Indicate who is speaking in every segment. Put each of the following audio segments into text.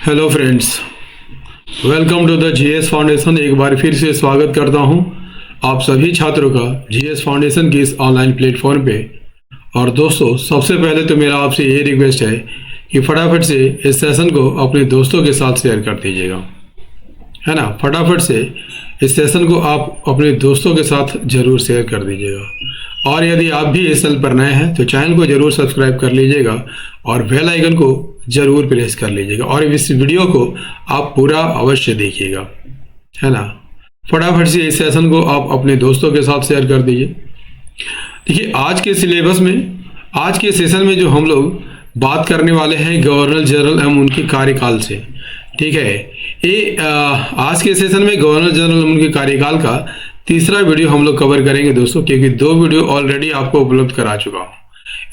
Speaker 1: Hello friends, welcome to the GS foundation. एक बार फिर से स्वागत करता हूं आप सभी छात्रों का जीएस फाउंडेशन की इस ऑनलाइन प्लेटफॉर्म पे। और दोस्तों, सबसे पहले तो मेरा आपसे ये रिक्वेस्ट है कि फटाफट से इस सेशन को अपने दोस्तों के साथ शेयर कर दीजिएगा, है ना। फटाफट से इस सेशन को आप अपने दोस्तों के साथ ज़रूर शेयर कर दीजिएगा। और यदि आप भी इस चैनल पर नए हैं तो चैनल को ज़रूर सब्सक्राइब कर लीजिएगा और बेल आइकन को ज़रूर प्रेस कर लीजिएगा। और इस वीडियो को आप पूरा अवश्य देखिएगा, है ना। फटाफट से इस सेशन को आप अपने दोस्तों के साथ शेयर कर दीजिए। देखिए, आज के सिलेबस में, आज के सेशन में जो हम लोग बात करने वाले हैं गवर्नर जनरल एवं उनके कार्यकाल से, ठीक है। ये आज के सेशन में गवर्नर जनरल एवं उनके कार्यकाल का तीसरा वीडियो हम लोग कवर करेंगे दोस्तों, क्योंकि 2 वीडियो ऑलरेडी आपको उपलब्ध करा चुका हूँ।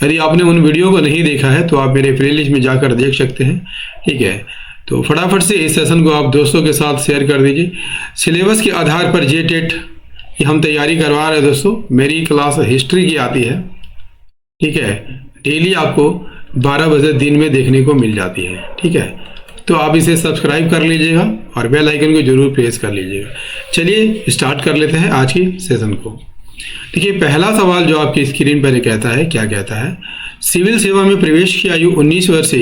Speaker 1: यदि आपने उन वीडियो को नहीं देखा है तो आप मेरे प्लेलिस्ट में जाकर देख सकते हैं, ठीक है। तो फटाफट से इस सेशन को आप दोस्तों के साथ शेयर कर दीजिए। सिलेबस के आधार पर JTET की हम तैयारी करवा रहे हैं दोस्तों। मेरी क्लास हिस्ट्री की आती है, ठीक है। डेली आपको 12 बजे दिन में देखने को मिल जाती है, ठीक है। तो आप इसे सब्सक्राइब कर लीजिएगा और बेल आइकन को जरूर प्रेस कर लीजिएगा। चलिए स्टार्ट कर लेते हैं आज की सेशन को। देखिए, पहला सवाल जो आपकी स्क्रीन पर कहता है, क्या कहता है, सिविल सेवा में प्रवेश की आयु 19 वर्ष से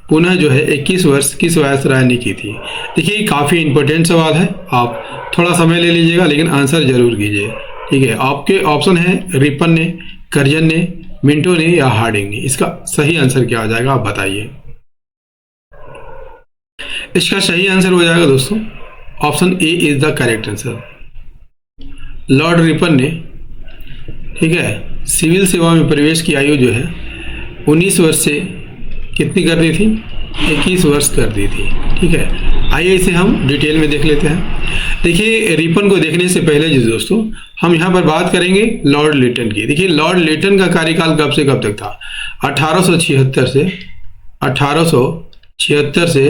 Speaker 1: पुनः जो है 21 वर्ष किस वायसराय ने की थी। देखिए, ये काफ़ी इंपॉर्टेंट सवाल है, आप थोड़ा समय ले लीजिएगा लेकिन आंसर जरूर कीजिए, ठीक है। आपके ऑप्शन है रिपन ने, कर्जन ने, मिंटो ने या हार्डिंग ने। इसका सही आंसर क्या आ जाएगा, आप बताइए। इसका सही आंसर हो जाएगा दोस्तों, option A is the correct answer. Lord Ripon ने, ठीक है, सिविल सेवा में प्रवेश की आयु जो है 19 वर्ष से कितनी कर दी थी, 21 वर्ष कर दी थी, ठीक है। आइए इसे हम डिटेल में देख लेते हैं। देखिए, रिपन को देखने से पहले जी दोस्तों, हम यहाँ पर बात करेंगे लॉर्ड लिटन की। देखिए, लॉर्ड लिटन का कार्यकाल कब से कब तक था, 1876 से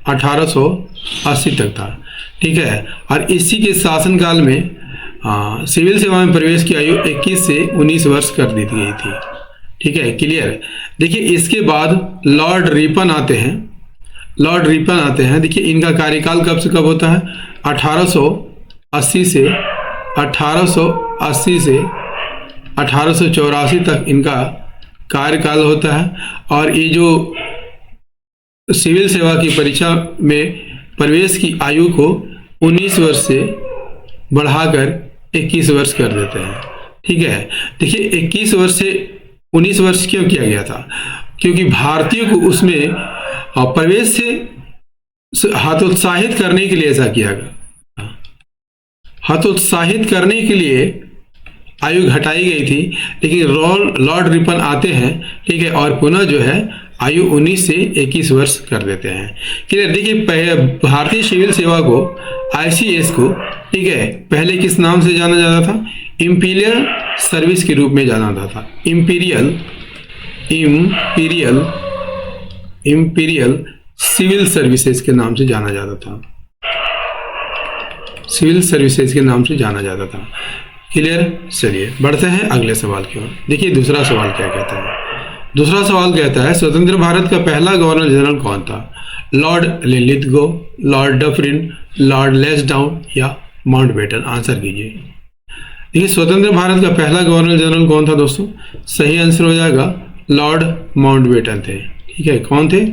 Speaker 1: 1880 तक था, ठीक है। और इसी के शासनकाल में सिविल सेवा में प्रवेश की आयु 21 से 19 वर्ष कर दी गई थी, ठीक है। क्लियर। देखिए, इसके बाद लॉर्ड रिपन आते हैं, लॉर्ड रिपन आते हैं। देखिए, इनका कार्यकाल कब से कब होता है, 1880 से 1884 तक इनका कार्यकाल होता है। और ये जो सिविल सेवा की परीक्षा में प्रवेश की आयु को 19 वर्ष से बढ़ाकर 21 वर्ष कर देते हैं, ठीक है। देखिए, 21 वर्ष से 19 वर्ष क्यों किया गया था, क्योंकि भारतीयों को उसमें प्रवेश से हतोत्साहित करने के लिए ऐसा किया गया। हतोत्साहित करने के लिए आयु घटाई गई थी, लेकिन लॉर्ड रिपन आते हैं, ठीक है, और पुनः जो है आयु 19 से 21 वर्ष कर देते हैं। क्लियर। देखिए, भारतीय सिविल सेवा को, ICS को, ठीक है, पहले किस नाम से जाना जाता था, इंपीरियल सर्विस के रूप में जाना जाता था। इंपीरियल सिविल सर्विसेज के नाम से जाना जाता था, सिविल सर्विसेज के नाम से जाना जाता था। क्लियर। चलिए बढ़ते हैं अगले सवाल की ओर। देखिए, दूसरा सवाल क्या कहता है। दूसरा सवाल कहता है, स्वतंत्र भारत का पहला गवर्नर जनरल कौन था, Lord Linlithgow, Lord Dufferin, Lord Lansdowne या माउंटबेटन। आंसर कीजिए। देखिए, स्वतंत्र भारत का पहला गवर्नर जनरल कौन था दोस्तों, सही आंसर हो जाएगा लॉर्ड माउंटबेटन थे, ठीक है। कौन थे,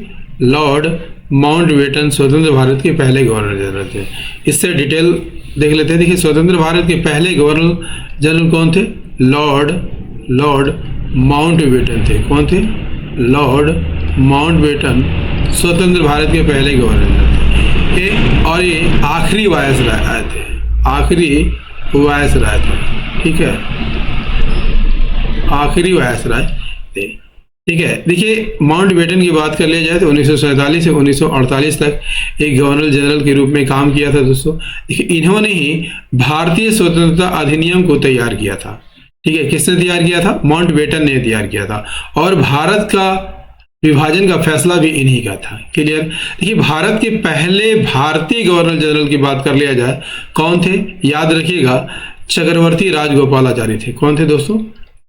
Speaker 1: लॉर्ड माउंटबेटन स्वतंत्र भारत के पहले गवर्नर जनरल थे। इससे डिटेल देख लेते हैं। देखिए, स्वतंत्र भारत के पहले गवर्नर जनरल कौन थे, लॉर्ड माउंटबेटन थे। कौन थे, लॉर्ड माउंटबेटन स्वतंत्र भारत के पहले गवर्नर जनरल थे। और ये आखिरी वायसराय थे, आखिरी वायसराय थे, ठीक है, आखिरी वायसराय थे, ठीक है। देखिए, माउंटबेटन की बात कर लिया जाए तो 1947 से 1948 तक एक गवर्नर जनरल के रूप में काम किया था दोस्तों। देखिए, इन्होंने ही भारतीय स्वतंत्रता अधिनियम को तैयार किया था, ठीक है। किसने तैयार किया था, माउंटबेटन ने तैयार किया था। और भारत का विभाजन का फैसला भी इन्हीं का था। क्लियर। देखिए, भारत के पहले भारतीय गवर्नर जनरल की बात कर लिया जाए, कौन थे, याद रखिएगा, चक्रवर्ती राजगोपालाचारी थे। कौन थे दोस्तों,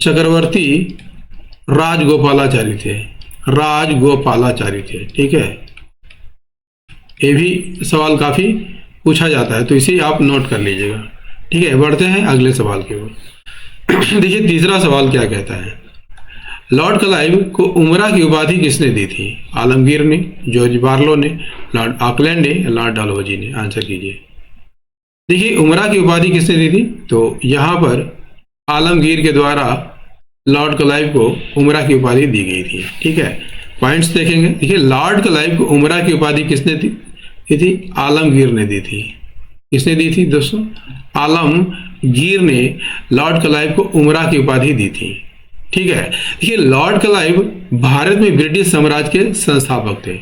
Speaker 1: चक्रवर्ती राजगोपालाचारी थे, ठीक है। ये भी सवाल काफ़ी पूछा जाता है, तो इसे आप नोट कर लीजिएगा। ठीक है, बढ़ते हैं अगले सवाल की ओर। देखिए तीसरा सवाल क्या कहता है, लॉर्ड क्लाइव को उमरा की उपाधि किसने दी थी? आलमगीर ने, जॉर्ज बार्लो ने, लॉर्ड ऑकलैंड ने, लॉर्ड डलहौजी ने? आंसर कीजिए। देखिए उमरा की उपाधि किसने दी थी? तो यहाँ पर आलमगीर के द्वारा लॉर्ड क्लाइव को उमरा की उपाधि दी गई थी। ठीक है, पॉइंट्स देखेंगे। देखिए लॉर्ड क्लाइव को उमरा की उपाधि किसने दी थी? आलमगीर ने दी थी। किसने दी थी दोस्तों? आलमगीर ने लॉर्ड क्लाइव को उमरा की उपाधि दी थी। ठीक है, देखिए लॉर्ड क्लाइव भारत में ब्रिटिश साम्राज्य के संस्थापक थे।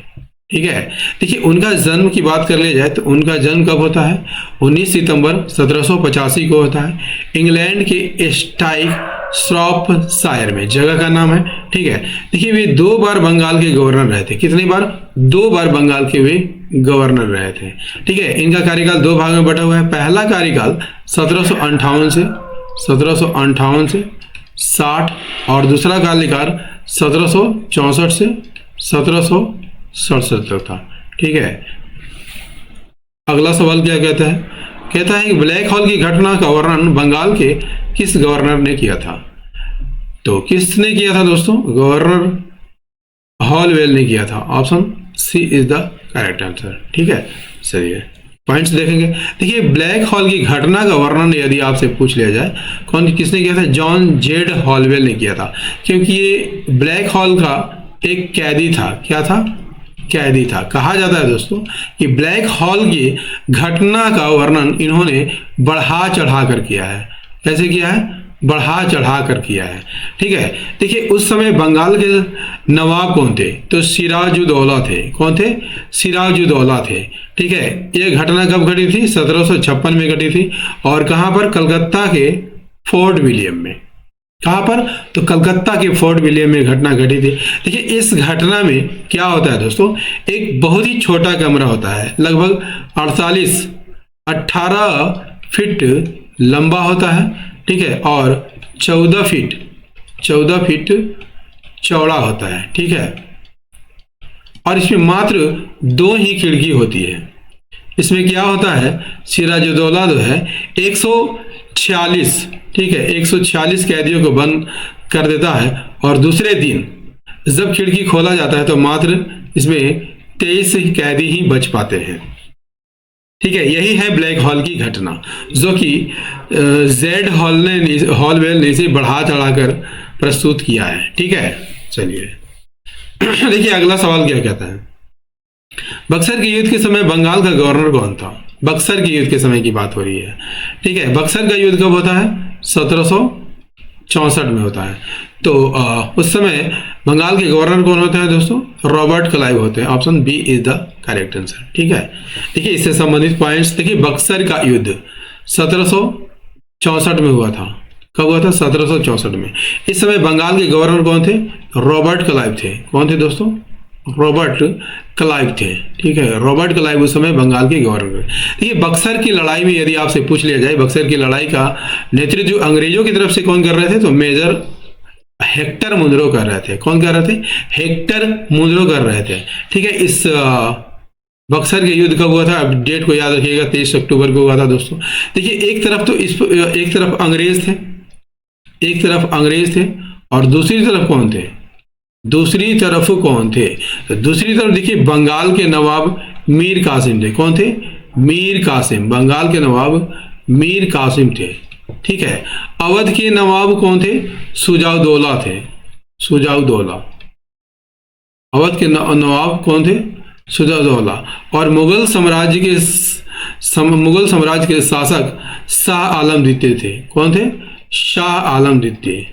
Speaker 1: ठीक है, देखिए उनका जन्म की बात कर लिया जाए तो उनका जन्म कब होता है? 19 सितंबर 1785 को होता है, इंग्लैंड के स्टाइकशॉपशायर में, जगह का नाम है। ठीक है, देखिए वे 2 बार बंगाल के गवर्नर रहे थे। कितनी बार? 2 बार बंगाल के वे गवर्नर रहे थे। ठीक है, इनका कार्यकाल 2 भाग में बटा हुआ है। पहला कार्यकाल 1758 से 60 और दूसरा कार्यकाल 1764 से 1767 तक था। ठीक है, अगला सवाल क्या कहता है? कहता है कि ब्लैक होल की घटना का वर्णन बंगाल के किस गवर्नर ने किया था? तो किसने किया था दोस्तों? गवर्नर हॉलवेल ने किया था। Option C is the correct answer. ठीक है, चलिए पॉइंट्स देखेंगे। देखिए ब्लैक होल की घटना का वर्णन यदि आपसे पूछ लिया जाए किसने किया था? जॉन जेड हॉलवेल ने किया था, क्योंकि ये ब्लैक होल का एक कैदी था। क्या था? कैदी था। कहा जाता है दोस्तों कि ब्लैक होल की घटना का वर्णन इन्होंने बढ़ा चढ़ा कर किया है। कैसे किया है? बढ़ा चढ़ा कर किया है। ठीक है, देखिए उस समय बंगाल के नवाब कौन थे? तो सिराजुद्दौला थे। कौन थे? सिराजुद्दौला थे। ठीक है, यह घटना कब घटी थी? 1756 में घटी थी। और कहां पर? कलकत्ता के फोर्ट विलियम में। कहां पर? तो कलकत्ता के फोर्ट विलियम में घटना घटी थी। देखिए इस घटना में क्या होता है दोस्तों, एक बहुत ही छोटा कमरा होता है, लगभग 18 फीट लंबा होता है। ठीक है, और 14 फीट चौड़ा होता है। ठीक है, और इसमें मात्र 2 ही खिड़की होती है। इसमें क्या होता है? सिराजुद्दौला जो है 146, ठीक है, 146 कैदियों को बंद कर देता है, और दूसरे दिन जब खिड़की खोला जाता है तो मात्र इसमें 23 कैदी ही बच पाते हैं। ठीक है, यही है ब्लैक होल की घटना, जो कि जेड हॉलवेल ने इसे बढ़ा चढ़ाकर प्रस्तुत किया है। ठीक है, चलिए देखिए अगला सवाल क्या कहता है। बक्सर के युद्ध के समय बंगाल का गवर्नर कौन था? बक्सर के युद्ध के समय की बात हो रही है। ठीक है, बक्सर का युद्ध कब होता है? 1764 में होता है। तो उस समय बंगाल के गवर्नर कौन होते हैं दोस्तों? रॉबर्ट क्लाइव होते हैं। Option B is the correct answer. ठीक है, देखिए इससे संबंधित पॉइंट्स देखिए। बक्सर का युद्ध 1764 में हुआ था। कब हुआ था? 1764 में। इस समय बंगाल के गवर्नर कौन थे? रॉबर्ट क्लाइव थे। कौन थे दोस्तों? रॉबर्ट क्लाइव थे। ठीक है, रॉबर्ट क्लाइव उस समय बंगाल के गवर्नर। देखिए बक्सर की लड़ाई में यदि आपसे पूछ लिया जाए, बक्सर की लड़ाई का नेतृत्व अंग्रेजों की तरफ से कौन कर रहे थे? तो मेजर हेक्टर मुनरो कर रहे थे। कौन कर रहे थे? हेक्टर मुनरो कर रहे थे। ठीक है, इस बक्सर के युद्ध कब हुआ था? अब डेट को याद रखिएगा, 23 अक्टूबर को हुआ था दोस्तों। देखिए एक तरफ अंग्रेज थे, और दूसरी तरफ कौन थे? दूसरी तरफ देखिए बंगाल के नवाब मीर कासिम थे। कौन थे? मीर कासिम। बंगाल के नवाब मीर कासिम थे। ठीक है, अवध के नवाब कौन थे? सुजाउद्दौला थे। अवध के नवाब कौन थे? सुजाउद्दौला। और मुगल साम्राज्य के शासक शाह आलम द्वितीय थे। कौन थे? शाह आलम द्वितीय।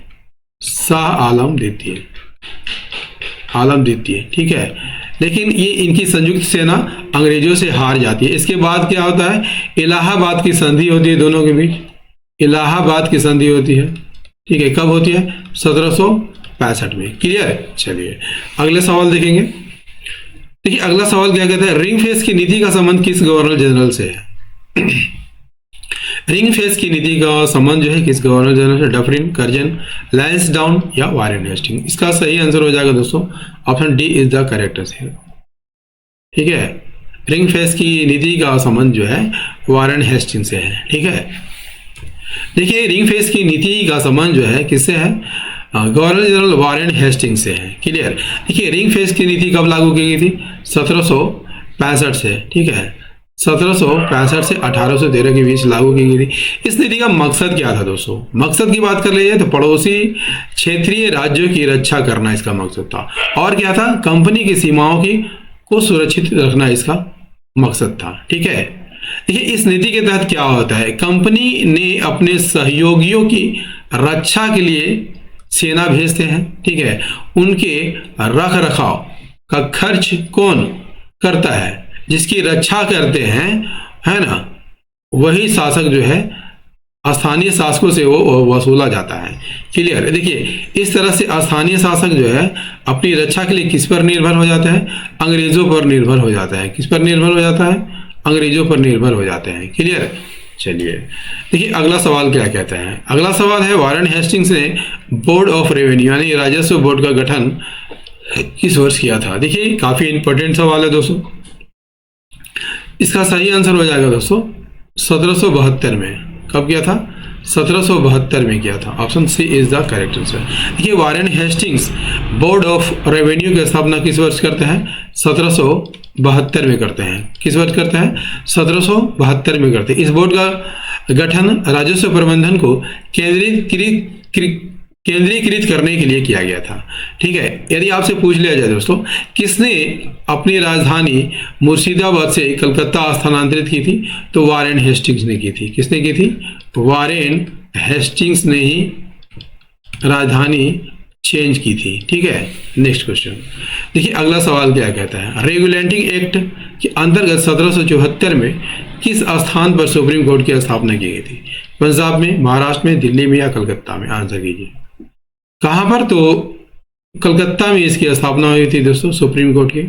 Speaker 1: ठीक है, लेकिन ये इनकी संयुक्त सेना अंग्रेजों से हार जाती है। इसके बाद क्या होता है? इलाहाबाद की संधि होती है दोनों के बीच। इलाहाबाद की संधि होती है। ठीक है, कब होती है? 1765 में। क्लियर? चलिए अगले सवाल देखेंगे। देखिए अगला सवाल क्या कहता है, रिंग फेंस की नीति का संबंध किस गवर्नर जनरल से है? रिंग फेंस की नीति का संबंध जो है किस गवर्नर जनरल से? डफरिन, कर्जन, लैंसडाउन या वारेन हेस्टिंग? इसका सही आंसर हो जाएगा दोस्तों option D is the correct answer. ठीक है, रिंग फेंस की नीति का संबंध जो है वारेन हेस्टिंग्स से है। ठीक है, देखिए रिंग फेंस की नीति का संबंध जो है किससे है? गवर्नर जनरल वारेन हेस्टिंग्स से है। क्लियर। देखिए रिंग फेंस की नीति कब लागू की गई थी? 1765 से। ठीक है, 1765 से 1813 के बीच लागू की गई थी। इस नीति का मकसद क्या था दोस्तों? मकसद की बात कर लीजिए तो पड़ोसी क्षेत्रीय राज्यों की रक्षा करना इसका मकसद था। और क्या था? कंपनी की सीमाओं की को सुरक्षित रखना इसका मकसद था। ठीक है, देखिए इस नीति के तहत क्या होता है? कंपनी ने अपने सहयोगियों की रक्षा के लिए सेना भेजते हैं। ठीक है, उनके रख रखाव का खर्च कौन करता है? जिसकी रक्षा करते हैं, है ना, वही शासक जो है स्थानीय शासकों से वो वसूला जाता है। क्लियर। देखिए इस तरह से स्थानीय शासक जो है अपनी रक्षा के लिए किस पर निर्भर हो जाता है? अंग्रेजों पर निर्भर हो जाता है। किस पर निर्भर हो जाता है? अंग्रेजों पर निर्भर हो जाते हैं। क्लियर। चलिए देखिए अगला सवाल क्या कहता है। अगला सवाल है वारेन हेस्टिंग्स ने बोर्ड ऑफ रेवेन्यू यानी राजस्व बोर्ड का गठन किस वर्ष किया था? देखिए काफी इंपॉर्टेंट सवाल है दोस्तों। इसका सही आंसर हो जाएगा दोस्तों 1772 में। कब किया था? 1772 में किया था। Option C is the correct answer. देखिए Warren Hastings board of revenue की स्थापना किस वर्ष करते हैं? 1772 में करते हैं। किस वर्ष करते हैं? 1772 में करते हैं। इस बोर्ड का गठन राजस्व प्रबंधन को केंद्रीकृत करने के लिए किया गया था। ठीक है, यदि आपसे पूछ लिया जाए दोस्तों किसने अपनी राजधानी मुर्शिदाबाद से कलकत्ता स्थानांतरित की थी, तो वारेन हेस्टिंग्स ने की थी। किसने की थी? वारेन हेस्टिंग्स ने ही राजधानी चेंज की थी। ठीक है, नेक्स्ट क्वेश्चन देखिए अगला सवाल क्या कहता है। रेगुलेटिंग एक्ट के अंतर्गत 1774 में किस स्थान पर सुप्रीम कोर्ट की स्थापना की गई थी? पंजाब में, महाराष्ट्र में, दिल्ली में या कलकत्ता में? आंसर कीजिए। कहां पर? तो कलकत्ता में इसकी स्थापना हुई थी दोस्तों सुप्रीम कोर्ट की।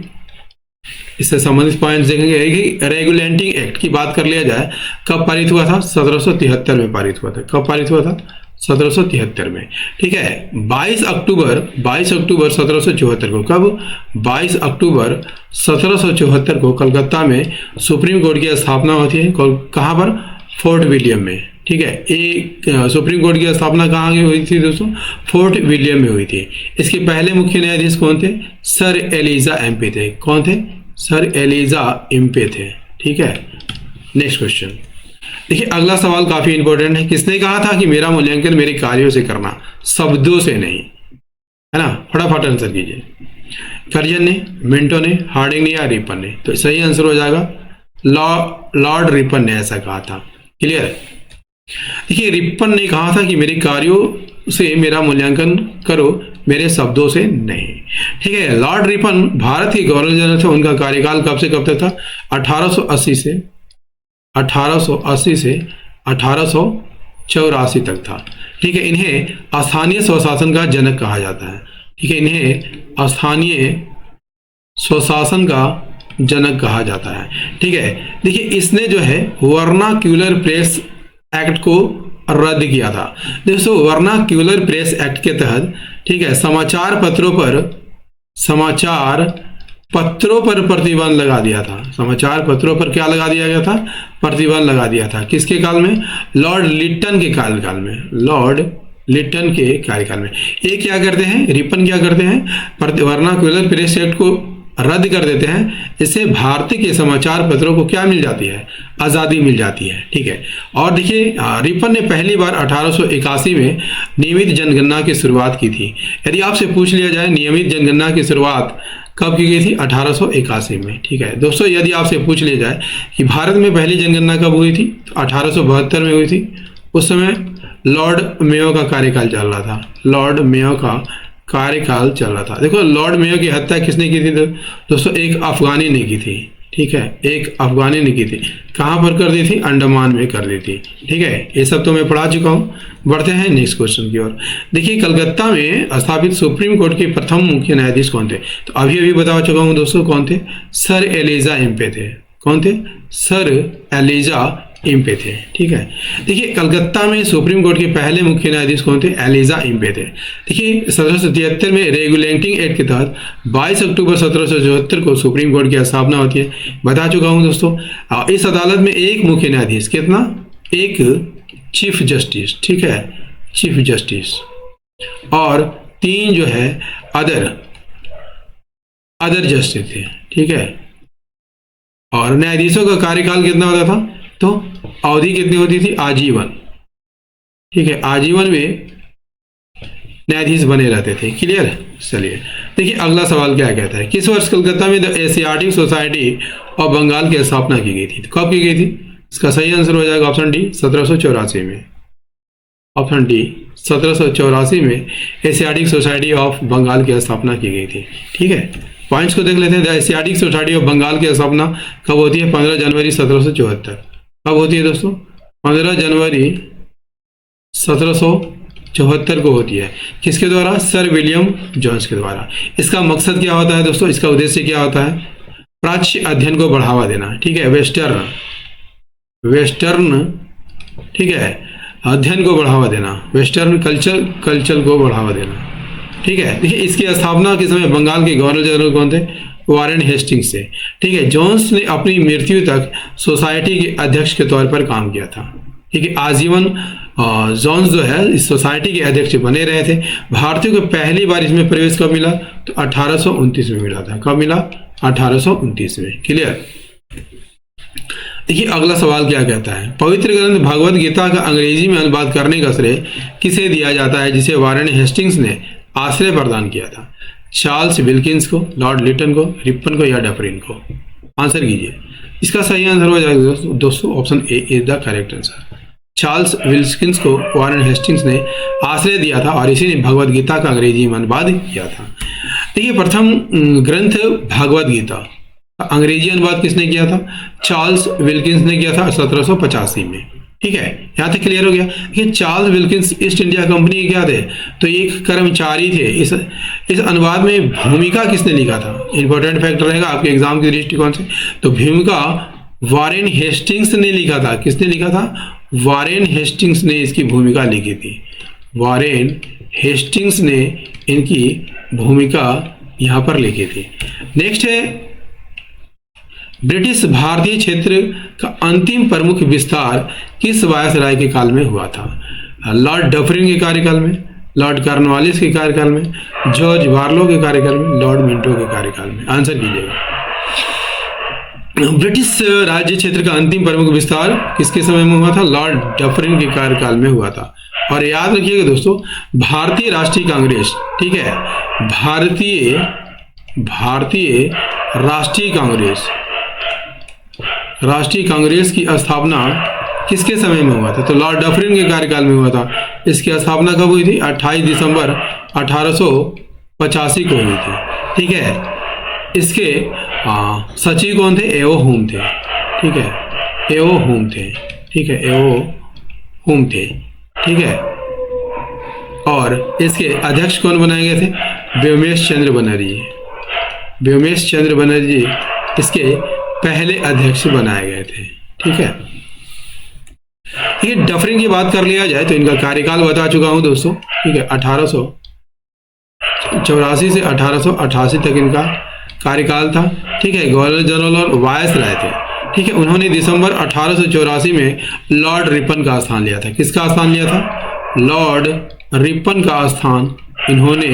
Speaker 1: इससे संबंधित पॉइंट देखेंगे कि रेगुलेटिंग एक्ट की बात कर लिया जाए कब पारित हुआ था? 1773 में पारित हुआ था। कब पारित हुआ था? 1773 में। ठीक है, 22 अक्टूबर 1774 को। कब? 22 अक्टूबर 1774 को कलकत्ता में सुप्रीम कोर्ट की स्थापना होती है। कहां पर? फोर्ट विलियम में। ठीक है, एक सुप्रीम कोर्ट की स्थापना कहाँ की हुई थी दोस्तों? फोर्ट विलियम में हुई थी। इसके पहले मुख्य न्यायाधीश कौन थे? सर एलिजा एम्पे थे। कौन थे? सर एलिजा एम्पे थे। ठीक है, नेक्स्ट क्वेश्चन देखिए अगला सवाल काफी इंपॉर्टेंट है। किसने कहा था कि मेरा मूल्यांकन मेरे कार्यों से करना, शब्दों से नहीं? है ना, फटाफट आंसर कीजिए। कर्जन ने, मिंटो ने, हार्डिंग ने या रिपन ने? तो सही आंसर हो जाएगा लॉर्ड रिपन ने ऐसा कहा था। क्लियर है। देखिए रिपन ने कहा था कि मेरे कार्यों से मेरा मूल्यांकन करो, मेरे शब्दों से नहीं। ठीक है, लॉर्ड रिपन भारत के गवर्नर जनरल थे। उनका कार्यकाल कब से कब तक था? 1880 से 1884 तक था। ठीक है, इन्हें स्थानीय स्वशासन का जनक कहा जाता है। ठीक है, इन्हें स्थानीय स्वशासन का जनक कहा जाता है। ठीक है, देखिए इसने जो है वर्नाक्यूलर प्रेस एक्ट को रद्द किया था। दोस्तों वर्नाक्यूलर प्रेस एक्ट के तहत, ठीक है, समाचार पत्रों पर प्रतिबंध लगा दिया था। समाचार पत्रों पर क्या लगा दिया गया था? प्रतिबंध लगा दिया था। किसके काल में? लॉर्ड लिटन के कार्यकाल में। लॉर्ड लिटन के कार्यकाल में। ये क्या करते हैं? रिपन क्या करते हैं? वर्नाक्यूलर प्रेस एक्ट को रद्द कर देते हैं। इससे भारतीय के समाचार पत्रों को क्या मिल जाती है? आज़ादी मिल जाती है। ठीक है, और देखिए रिपन ने पहली बार 1881 में नियमित जनगणना की शुरुआत की थी। यदि आपसे पूछ लिया जाए नियमित जनगणना की शुरुआत कब की गई थी? 1881 में। ठीक है दोस्तों, यदि आपसे पूछ लिया जाए कि भारत में पहली जनगणना कब हुई थी, तो 1872 में हुई थी। उस समय लॉर्ड मेयो का कार्यकाल चल रहा था। लॉर्ड मेयो का कार्यकाल चल रहा था। देखो लॉर्ड मेयो की हत्या किसने की थी दोस्तों? एक अफगानी ने की थी। ठीक है, एक अफगानी ने की थी। कहाँ पर कर दी थी? अंडमान में कर दी थी। ठीक है, ये सब तो मैं पढ़ा चुका हूँ। बढ़ते हैं नेक्स्ट क्वेश्चन की ओर। देखिए कलकत्ता में स्थापित सुप्रीम कोर्ट के प्रथम मुख्य न्यायाधीश कौन थे? तो अभी बता चुका हूँ दोस्तों कौन थे? सर एलिजा एम्पे थे। कौन थे? सर एलिजा इम्पे थे। ठीक है, देखिए कलकत्ता में सुप्रीम कोर्ट के पहले मुख्य न्यायाधीश कौन थे? एलिजा इम्पे थे। देखिए 1773 में रेगुलेटिंग एक्ट के तहत 22 अक्टूबर 1774 को सुप्रीम कोर्ट की स्थापना होती है। बता चुका हूं दोस्तों। इस अदालत में एक मुख्य न्यायाधीश, कितना? एक चीफ जस्टिस, ठीक है, चीफ जस्टिस, और 3 जो है अदर जस्टिस थे। ठीक है, और न्यायाधीशों का कार्यकाल कितना होता था? तो अवधि कितनी होती थी? आजीवन। ठीक है, आजीवन में न्यायाधीश बने रहते थे। क्लियर है? चलिए देखिए अगला सवाल क्या कहता है। किस वर्ष कलकत्ता में the Asiatic Society of Bengal की स्थापना की गई थी? कब की गई थी? इसका सही आंसर हो जाएगा ऑप्शन डी, 1784 में। ऑप्शन डी, 1784 में एशियाटिक सोसाइटी ऑफ बंगाल की स्थापना की गई थी। ठीक है, पॉइंट्स को देख लेते हैं। The Asiatic Society of Bengal की स्थापना कब होती है? 15 जनवरी 1774। कब होती है दोस्तों? 15 जनवरी 1774 को होती है। किसके द्वारा? सर विलियम जोन्स के द्वारा। इसका मकसद क्या होता है दोस्तों? इसका उद्देश्य क्या होता है? प्राच्य अध्ययन को बढ़ावा देना। ठीक है, वेस्टर्न, ठीक है, अध्ययन को बढ़ावा देना, वेस्टर्न कल्चर को बढ़ावा देना। ठीक है, देखिए इसकी स्थापना के समय बंगाल के गवर्नर जनरल कौन थे? वारेन हेस्टिंग्स थे। ठीक है, जोन्स ने अपनी मृत्यु तक सोसाइटी के अध्यक्ष के तौर पर काम किया था। ठीक है, आजीवन जोन्स जो है इस सोसाइटी के अध्यक्ष बने रहे थे। भारतीयों को पहली बार इसमें प्रवेश कब मिला? तो 1829 में मिला था। कब मिला? 1829 में। क्लियर? देखिए अगला सवाल क्या कहता है। पवित्र ग्रंथ भगवद गीता का अंग्रेजी में अनुवाद करने का श्रेय किसे दिया जाता है, जिसे वारेन हेस्टिंग्स ने आश्रय प्रदान किया था? चार्ल्स विल्किंस को, लॉर्ड लिटन को, रिपन को या डफरिन को? आंसर कीजिए। इसका सही आंसर हो जाएगा दोस्तों option A is the correct answer. Charles Wilkins को वारेन हेस्टिंग्स ने आश्रय दिया था और इसी ने भगवद गीता का अंग्रेजी में अनुवाद किया था। देखिए प्रथम ग्रंथ भगवद गीता अंग्रेजी अनुवाद किसने किया था? चार्ल्स विल्किंस ने किया था 1785 में। ठीक है, यहाँ तक क्लियर हो गया। देखिए Charles Wilkins east India company के क्या थे? तो एक कर्मचारी थे। इस अनुवाद में भूमिका किसने लिखा था? इंपॉर्टेंट फैक्टर रहेगा आपके एग्जाम के दृष्टिकोण से। तो भूमिका वारेन हेस्टिंग्स ने लिखा था। किसने लिखा था? वारेन हेस्टिंग्स ने इसकी भूमिका लिखी थी। वारेन हेस्टिंग्स ने इनकी भूमिका यहाँ पर लिखी थी। नेक्स्ट है ब्रिटिश भारतीय क्षेत्र का अंतिम प्रमुख विस्तार किस वायसराय के काल में हुआ था? लॉर्ड डफरिन के कार्यकाल में, लॉर्ड कॉर्नवालिस के कार्यकाल में, जॉर्ज बार्लो के कार्यकाल में, लॉर्ड मिंटो के कार्यकाल में? आंसर कीजिएगा। ब्रिटिश राज्य क्षेत्र का अंतिम प्रमुख विस्तार किसके समय में हुआ था? लॉर्ड डफरिन के कार्यकाल में हुआ था। और याद रखिएगा दोस्तों, भारतीय राष्ट्रीय कांग्रेस, ठीक है, भारतीय राष्ट्रीय कांग्रेस की स्थापना किसके समय में हुआ था? तो लॉर्ड डफरिन के कार्यकाल में हुआ था। इसकी स्थापना कब हुई थी? 28 दिसंबर 1885 को हुई थी। ठीक है, इसके सचिव कौन थे? एओ हुम थे। ठीक है, एओ हुम थे। ठीक है, एओ हुम थे। ठीक है, और इसके अध्यक्ष कौन बनाए गए थे? व्योमेश चंद्र बनर्जी। व्योमेश चंद्र बनर्जी इसके पहले अध्यक्ष बनाए गए थे। ठीक है, ये डफरिन की बात कर लिया जाए तो इनका कार्यकाल बता चुका हूं दोस्तों। ठीक है, 1884 से 1888 तक इनका कार्यकाल था। ठीक है, गवर्नर जनरल और वायसराय थे। ठीक है, उन्होंने दिसंबर 1884 में लॉर्ड रिपन का स्थान लिया था। किसका स्थान लिया था? लॉर्ड रिपन का स्थान इन्होंने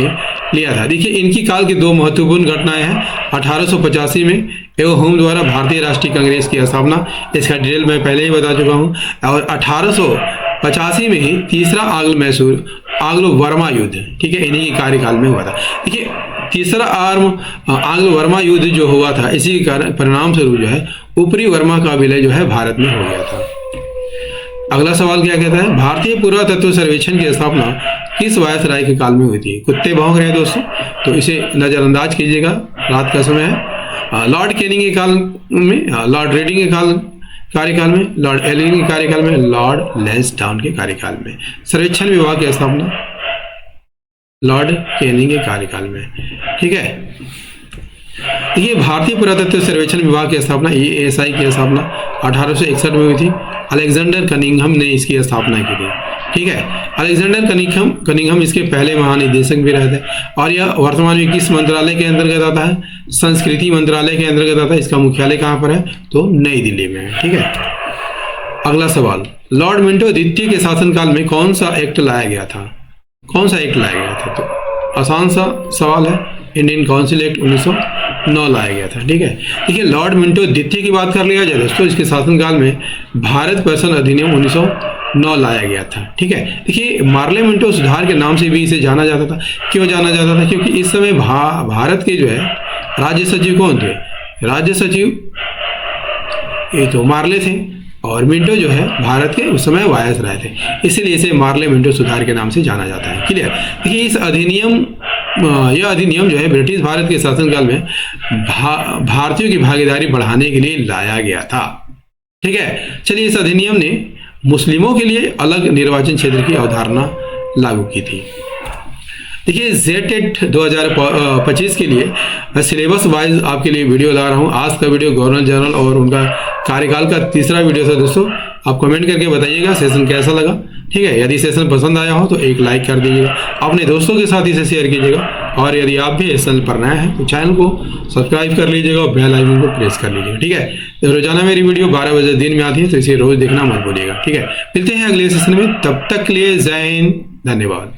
Speaker 1: लिया था। देखिए इनकी काल की 2 महत्वपूर्ण घटनाएं हैं। 1885 में एओ हुम द्वारा भारतीय राष्ट्रीय कांग्रेस की स्थापना, इसका डिटेल मैं पहले ही बता चुका हूं। और 1885 में ही तीसरा आंग्लो वर्मा युद्ध, ठीक है, इन्हीं के कार्यकाल में हुआ था। देखिए तीसरा आंग्लो वर्मा युद्ध जो हुआ था, इसी के परिणाम स्वरूप जो है ऊपरी वर्मा का विलय जो है भारत में हो गया था। अगला सवाल क्या कहता है? भारतीय पुरातत्व सर्वेक्षण की स्थापना किस वायसराय के काल में हुई थी? कुत्ते भौंक रहे हैं दोस्तों, तो इसे नजरअंदाज कीजिएगा, रात का समय है। लॉर्ड कैनिंग के काल में, लॉर्ड रेडिंग के कार्यकाल में, लॉर्ड एलिंग के कार्यकाल में, लॉर्ड लैंसडाउन के कार्यकाल में। सर्वेक्षण विभाग की स्थापना लॉर्ड कैनिंग के कार्यकाल में। ठीक है, देखिए भारतीय पुरातत्व सर्वेक्षण विभाग की स्थापना, ASI की स्थापना 1861 में हुई थी। अलेक्जेंडर कनिंघम ने इसकी स्थापना की थी। ठीक है, अलेक्जेंडर कनिंघम इसके पहले महानिदेशक भी रहे थे और यह वर्तमान में किस मंत्रालय के अंतर्गत आता है? संस्कृति मंत्रालय के अंतर्गत आता है। इसका मुख्यालय कहाँ पर है? तो नई दिल्ली में है। ठीक है, अगला सवाल, लॉर्ड मिंटो द्वितीय के शासनकाल में कौन सा एक्ट लाया गया था? कौन सा एक्ट लाया गया था? तो आसान सा सवाल है, इंडियन काउंसिल एक्ट 1909 लाया गया था। ठीक है, देखिए लॉर्ड मिंटो द्वितीय की बात कर लिया जाए दोस्तों, इसके शासनकाल में भारत पर्सन अधिनियम 1909 लाया गया था। ठीक है, देखिए मार्ले मिंटो सुधार के नाम से भी इसे जाना जाता था। क्यों जाना जाता था? क्योंकि इस समय भारत के जो है राज्य सचिव कौन थे? राज्य सचिव ये तो मार्ले थे और मिंटो जो है भारत के उस समय वायसराय थे, इसीलिए इसे मार्ले मिंटो सुधार के नाम से जाना जाता है। क्लियर? देखिए इस यह अधिनियम जो है ब्रिटिश भारत के शासनकाल में भारतीयों की भागीदारी बढ़ाने के लिए लाया गया था। ठीक है, चलिए इस अधिनियम ने मुस्लिमों के लिए अलग निर्वाचन क्षेत्र की अवधारणा लागू की थी। देखिए जेटेट 2025 के लिए सिलेबस वाइज आपके लिए वीडियो ला रहा हूँ। आज का वीडियो गवर्नर जनरल और उनका कार्यकाल का तीसरा वीडियो था दोस्तों। आप कमेंट करके बताइएगा सेशन कैसा लगा। ठीक है, यदि सेशन पसंद आया हो तो एक लाइक कर दीजिएगा, अपने दोस्तों के साथ इसे शेयर कीजिएगा और यदि आप भी इस चैनल पर नए हैं तो चैनल को सब्सक्राइब कर लीजिएगा और बेल आइकन को प्रेस कर लीजिएगा। ठीक है, तो रोजाना मेरी वीडियो 12 बजे दिन में आती है तो इसे रोज देखना मत भूलिएगा। ठीक है, मिलते हैं अगले सेशन में, तब तक के लिए जय हिंद, धन्यवाद।